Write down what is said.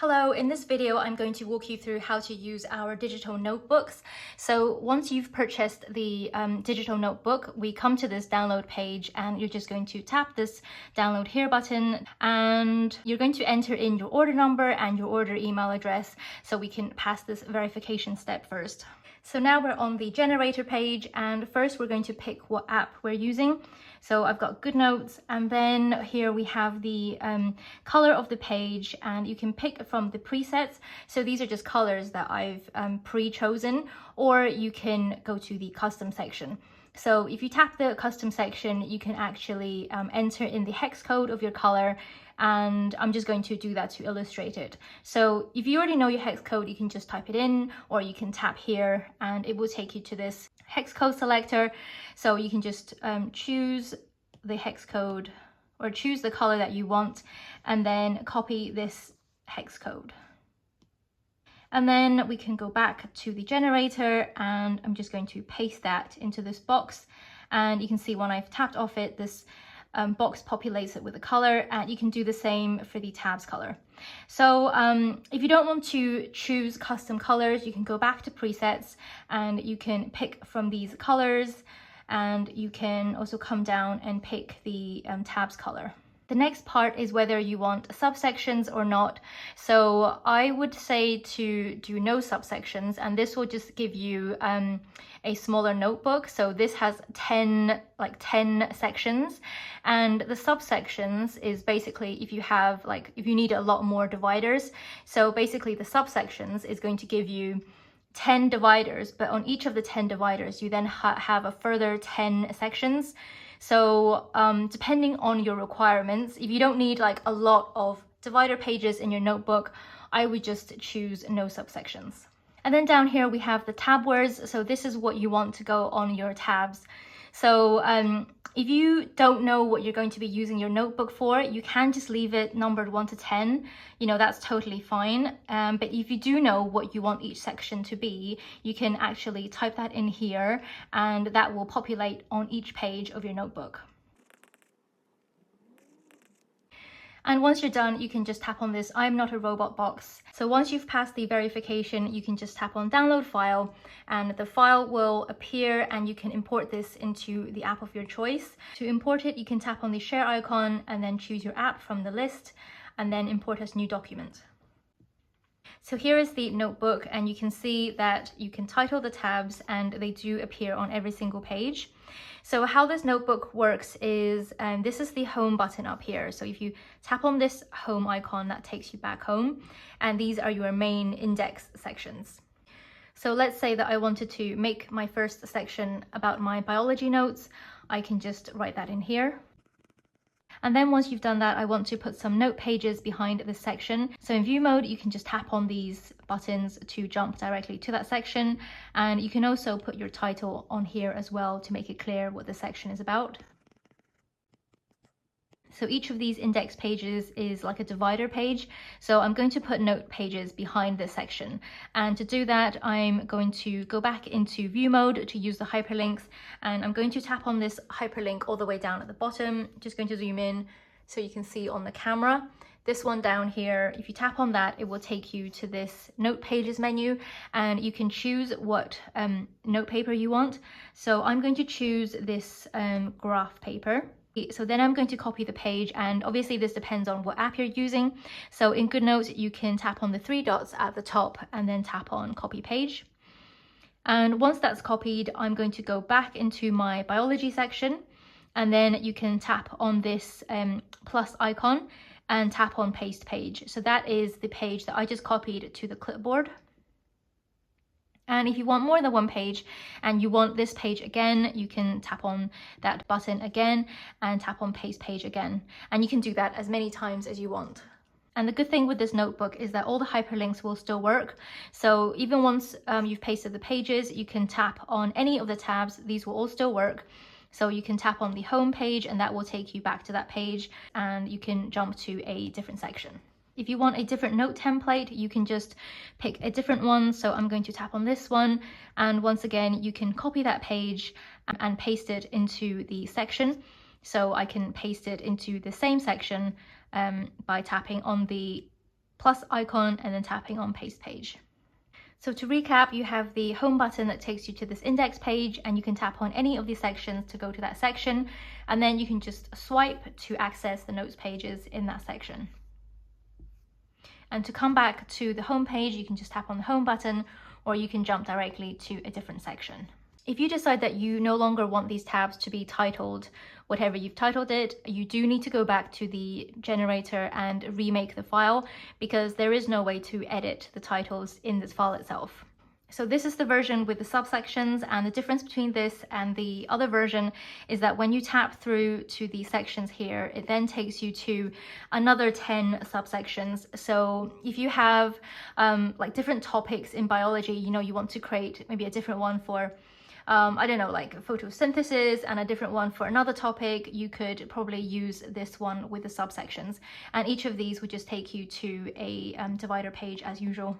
Hello, in this video I'm going to walk you through how to use our digital notebooks. So once you've purchased the digital notebook, we come to this download page and you're just going to tap this download here button and you're going to enter in your order number and your order email address so we can pass this verification step first. So now we're on the generator page and first we're going to pick what app we're using. So I've got GoodNotes and then here we have the color of the page and you can pick from the presets. So these are just colors that I've pre-chosen, or you can go to the custom section. So if you tap the custom section, you can actually enter in the hex code of your color, and I'm just going to do that to illustrate it. So if you already know your hex code, you can just type it in, or you can tap here and it will take you to this hex code selector. So you can just choose the hex code or choose the color that you want and then copy this hex code. And then we can go back to the generator and I'm just going to paste that into this box. And you can see when I've tapped off it, this box populates it with a color, and you can do the same for the tabs color. So if you don't want to choose custom colors, you can go back to presets and you can pick from these colors, and you can also come down and pick the tabs color. The next part is whether you want subsections or not. So I would say to do no subsections, and this will just give you a smaller notebook. So this has 10 sections, and the subsections is basically if you need a lot more dividers. So basically the subsections is going to give you 10 dividers, but on each of the 10 dividers you then have a further 10 sections. So depending on your requirements, if you don't need like a lot of divider pages in your notebook, I would just choose no subsections. And then down here we have the tab words. So this is what you want to go on your tabs. So if you don't know what you're going to be using your notebook for, you can just leave it numbered 1 to 10. You know, that's totally fine. But if you do know what you want each section to be, you can actually type that in here and that will populate on each page of your notebook. And once you're done, you can just tap on this I'm not a robot box. So once you've passed the verification, you can just tap on download file and the file will appear and you can import this into the app of your choice. To import it, you can tap on the share icon and then choose your app from the list and then import as new document. So here is the notebook and you can see that you can title the tabs and they do appear on every single page. So how this notebook works is, this is the home button up here. So if you tap on this home icon, that takes you back home, and these are your main index sections. So let's say that I wanted to make my first section about my biology notes. I can just write that in here. And then once you've done that, I want to put some note pages behind this section. So in view mode, you can just tap on these buttons to jump directly to that section. And you can also put your title on here as well to make it clear what the section is about. So each of these index pages is like a divider page. So I'm going to put note pages behind this section. And to do that, I'm going to go back into view mode to use the hyperlinks. And I'm going to tap on this hyperlink all the way down at the bottom. Just going to zoom in so you can see on the camera. This one down here, if you tap on that, it will take you to this note pages menu and you can choose what note paper you want. So I'm going to choose this graph paper. So then I'm going to copy the page, and obviously this depends on what app you're using. So in GoodNotes, you can tap on the 3 dots at the top and then tap on copy page. And once that's copied, I'm going to go back into my biology section, and then you can tap on this plus icon and tap on paste page. So that is the page that I just copied to the clipboard. And if you want more than one page and you want this page again, you can tap on that button again and tap on paste page again. And you can do that as many times as you want. And the good thing with this notebook is that all the hyperlinks will still work. So even once you've pasted the pages, you can tap on any of the tabs. These will all still work. So you can tap on the home page and that will take you back to that page and you can jump to a different section. If you want a different note template, you can just pick a different one. So I'm going to tap on this one. And once again, you can copy that page and paste it into the section. So I can paste it into the same section by tapping on the plus icon and then tapping on paste page. So to recap, you have the home button that takes you to this index page, and you can tap on any of these sections to go to that section, and then you can just swipe to access the notes pages in that section. And to come back to the home page, you can just tap on the home button, or you can jump directly to a different section. If you decide that you no longer want these tabs to be titled whatever you've titled it, you do need to go back to the generator and remake the file, because there is no way to edit the titles in this file itself. So this is the version with the subsections, and the difference between this and the other version is that when you tap through to the sections here, it then takes you to another 10 subsections. So if you have like different topics in biology, you know, you want to create maybe a different one for I don't know, like photosynthesis, and a different one for another topic, you could probably use this one with the subsections. And each of these would just take you to a divider page as usual.